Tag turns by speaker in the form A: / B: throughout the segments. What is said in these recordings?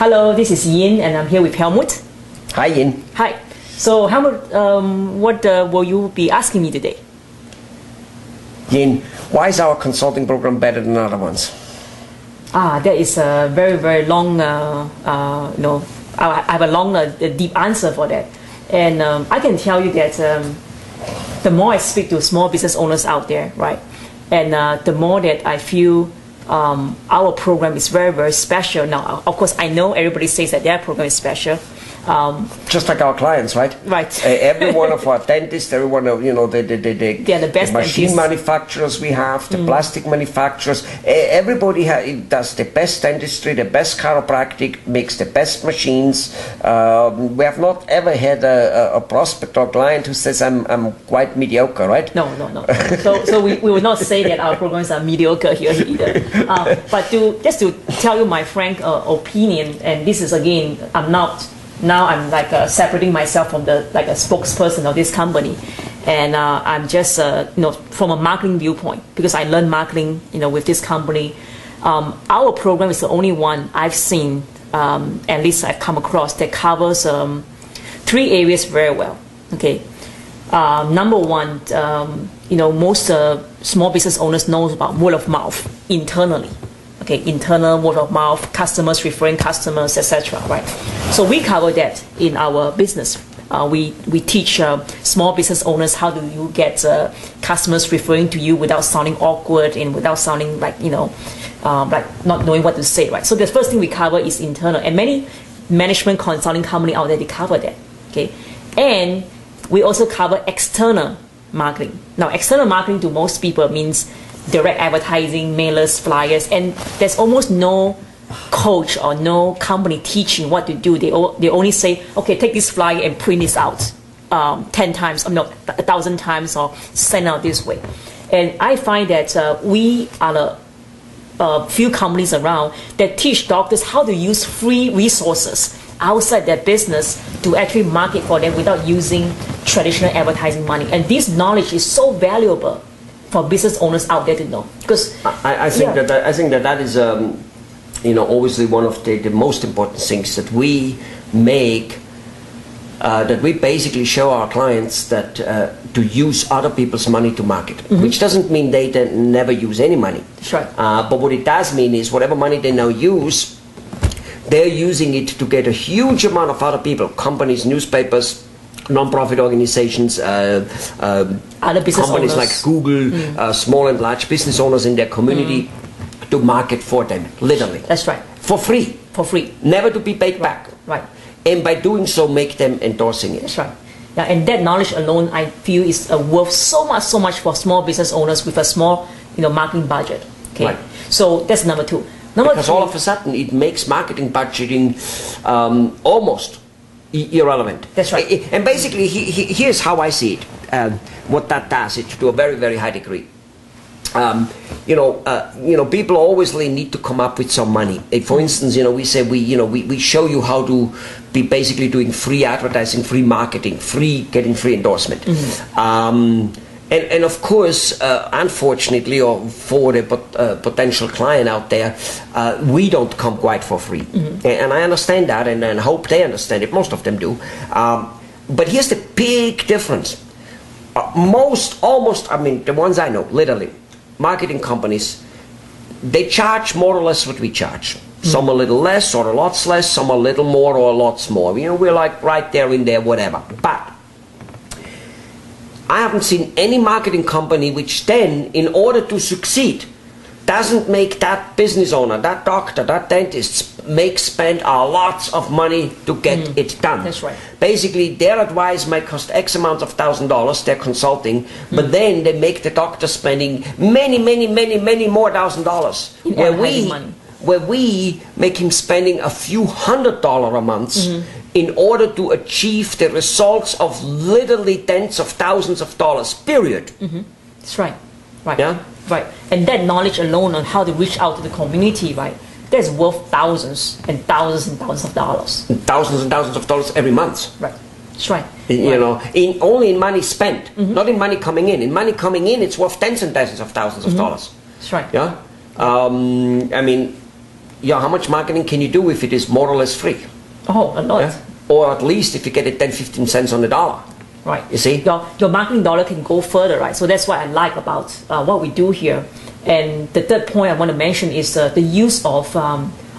A: Hello, this is Yin, and I'm here with Helmut.
B: Hi, Yin.
A: Hi. So, Helmut, what will you be asking me today?
B: Yin, why is our consulting program better than other ones?
A: That is a very, very long, I have a long, deep answer for that. And I can tell you that the more I speak to small business owners out there, right, and the more that I feel our program is very, very special. Now, of course, I know everybody says that their program is special.
B: Just like our clients, right?
A: Right.
B: Every one of our dentists, every one of, they're the
A: best
B: machine
A: dentists.
B: Manufacturers we have, the plastic manufacturers, everybody does the best dentistry, the best chiropractic, makes the best machines. We have not ever had a prospect or client who says, I'm quite mediocre, right?
A: No. So we will not say that our programs are mediocre here either. But just to tell you my frank opinion, and this is again, I'm like separating myself from a spokesperson of this company, and I'm just from a marketing viewpoint, because I learned marketing with this company. Our program is the only one I've seen, at least I've come across, that covers 3 areas very well. Okay, number one, most small business owners know about word of mouth internally. Okay, internal word of mouth, customers referring customers, etc. Right. So we cover that in our business. We teach small business owners how do you get customers referring to you without sounding awkward and without sounding like like not knowing what to say. Right. So the first thing we cover is internal, and many management consulting company out there, they cover that. Okay, and we also cover external marketing. Now, external marketing to most people means direct advertising, mailers, flyers, and there's almost no coach or no company teaching what to do. They only say, okay, take this flyer and print this out 10 times, 1,000 times, or send out this way. And I find that we are a few companies around that teach doctors how to use free resources outside their business to actually market for them without using traditional advertising money. And this knowledge is so valuable for business owners out there to know, because
B: I think that is obviously one of the most important things that we make, that we basically show our clients that to use other people's money to market, which doesn't mean they never use any money.
A: That's right.
B: But what it does mean is whatever money they now use, they're using it to get a huge amount of other people, companies, newspapers, non-profit organizations,
A: other business
B: companies
A: owners
B: like Google, small and large business owners in their community, to market for them, literally.
A: That's right.
B: For free.
A: For free.
B: Never to be paid back.
A: Right.
B: And by doing so, make them endorsing it.
A: That's right. Yeah, and that knowledge alone, I feel, is worth so much for small business owners with a small, marketing budget. Okay. Right. So that's number 2.
B: Because all of a sudden, it makes marketing budgeting almost irrelevant.
A: That's right.
B: And basically, here's how I see it. What that does, it to a very, very high degree. People always need to come up with some money. For instance, we say we show you how to be basically doing free advertising, free marketing, getting free endorsement. And of course, unfortunately, or for the potential client out there, we don't come quite for free. And I understand that, and I hope they understand it. Most of them do. But here's the big difference. The ones I know, literally, marketing companies, they charge more or less what we charge. Some a little less or a lot less, some a little more or a lot more. We're like right there in there, whatever. But I haven't seen any marketing company which then, in order to succeed, doesn't make that business owner, that doctor, that dentist spend a lot of money to get it done.
A: That's right.
B: Basically, their advice might cost X amount of $1,000, their consulting, but then they make the doctor spending many more $1,000s. Where we make him spending a few $100 a month in order to achieve the results of literally tens of thousands of dollars, period.
A: That's right. Right.
B: Yeah?
A: Right. And that knowledge alone on how to reach out to the community, right, that's worth thousands and thousands of dollars.
B: And thousands of dollars every month.
A: Right. That's right.
B: Only in money spent, not in money coming in. In money coming in, it's worth tens and tens of thousands of dollars.
A: That's right.
B: Yeah? yeah, how much marketing can you do if it is more or less free?
A: Oh, a lot.
B: Yeah? Or at least if you get it 10, 15 cents on the dollar.
A: Right.
B: You see?
A: Your marketing dollar can go further, right? So that's what I like about what we do here. And the third point I want to mention is the use of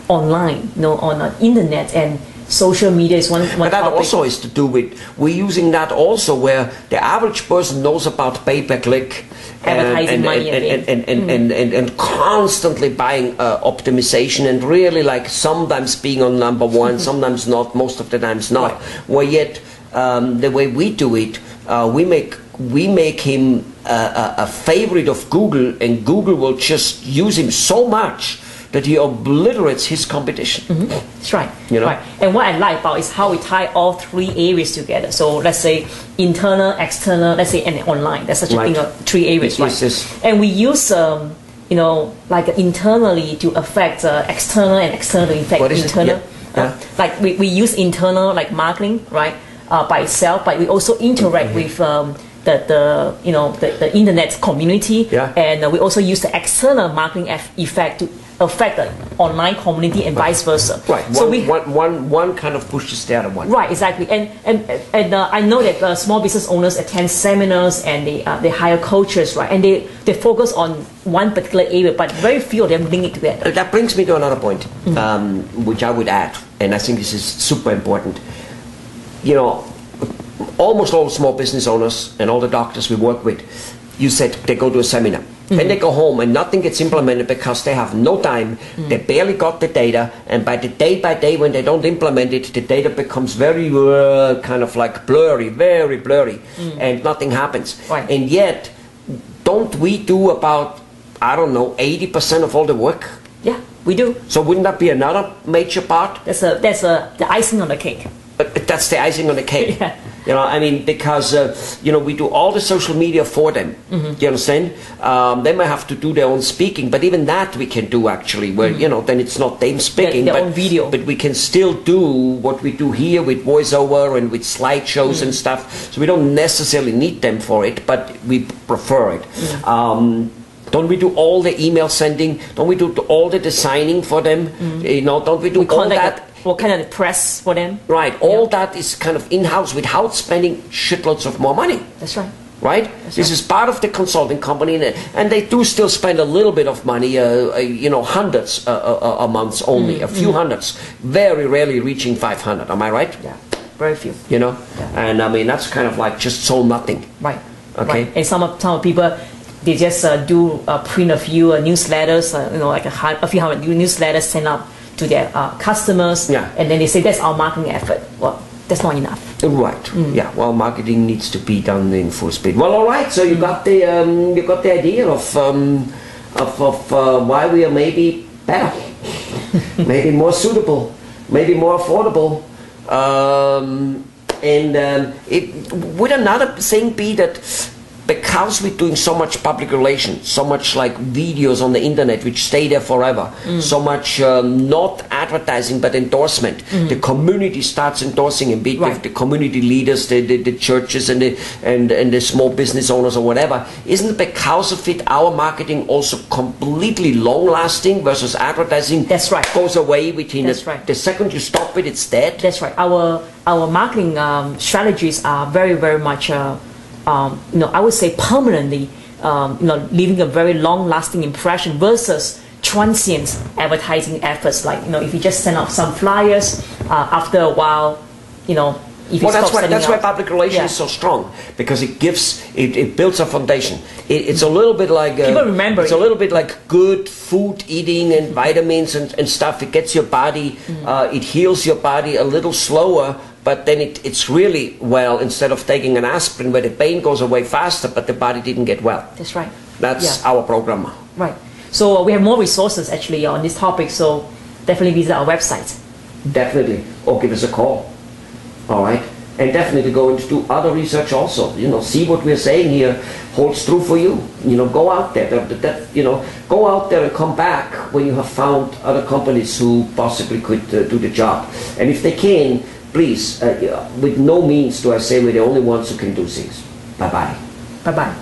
A: online, on the internet and social media is one
B: But that
A: topic.
B: also is to do with, we're using that also where the average person knows about pay-per-click
A: Advertising money
B: and constantly buying optimization and really like sometimes being on number one, sometimes not, most of the times not.
A: Right.
B: Where yet the way we do it, we make him a favorite of Google, and Google will just use him so much that he obliterates his competition.
A: That's right.
B: You know?
A: Right. And what I like about is how we tie all three areas together. So let's say internal, external, let's say, and online. That's such a thing of three areas, right?
B: Yes.
A: And we use like internally to affect external and external to affect internal. Like we use internal like marketing, right, by itself, but we also interact with the internet community, and we also use the external marketing effect to affect the online community and vice versa.
B: Right.
A: So
B: one kind of pushes the other one.
A: Right. Exactly. And I know that small business owners attend seminars and they hire coaches, right? And they focus on one particular area, but very few of them link it together.
B: That brings me to another point, which I would add, and I think this is super important. Almost all small business owners and all the doctors we work with, you said they go to a seminar. Then they go home and nothing gets implemented because they have no time, they barely got the data, and by day when they don't implement it, the data becomes very kind of like blurry, very blurry, and nothing happens.
A: Right.
B: And yet, don't we do about, 80% of all the work?
A: Yeah, we do.
B: So wouldn't that be another major part?
A: That's the icing on the cake.
B: But that's the icing on the cake.
A: Yeah.
B: Because we do all the social media for them. Do you understand? They might have to do their own speaking, but even that we can do actually. Where then it's not them speaking,
A: their
B: but
A: own video.
B: But we can still do what we do here with voiceover and with slideshows and stuff. So we don't necessarily need them for it, but we prefer it. Don't we do all the email sending? Don't we do all the designing for them? Don't we do all that?
A: What kind of press for them?
B: Right. All that is kind of in-house without spending shitloads of more money.
A: That's right.
B: Right? This is part of the consulting company, and they do still spend a little bit of money, hundreds a month only, a few hundreds, very rarely reaching 500. Am I right?
A: Yeah, very few.
B: And that's kind of like just so nothing.
A: Right.
B: Okay.
A: Right. And some people, they just do print a few newsletters, like a few hundred newsletters sent out to their customers, and then they say that's our marketing effort. Well, that's not enough.
B: Right. Yeah. Well, marketing needs to be done in full speed. Well, all right. So you got the idea of why we are maybe better, maybe more suitable, maybe more affordable, would another thing be that because we're doing so much public relations, so much like videos on the internet which stay there forever, so much not advertising but endorsement, the community starts endorsing and be the community leaders, the churches and the small business owners or whatever. Isn't it because of it our marketing also completely long lasting versus advertising?
A: That's right.
B: Goes away within
A: the
B: second you stop it, it's dead.
A: That's right. Our marketing strategies are very, very much I would say permanently, leaving a very long-lasting impression versus transient advertising efforts. Like if you just send out some flyers, after a while, if you stop sending
B: that's why
A: out.
B: public relations is so strong, because it builds a foundation. It's a little bit like
A: people remember.
B: It's a little bit like good food eating and vitamins and stuff. It gets your body, it heals your body a little slower. But then it's really well, instead of taking an aspirin where the pain goes away faster, but the body didn't get well.
A: That's right.
B: That's our program.
A: Right. So we have more resources actually on this topic, so definitely visit our website.
B: Definitely. Or give us a call. All right. And definitely go and do other research also. See what we're saying here holds true for you. Go out there. Go out there and come back when you have found other companies who possibly could do the job. And if they can, please, with no means do I say we're the only ones who can do things. Bye-bye.
A: Bye-bye.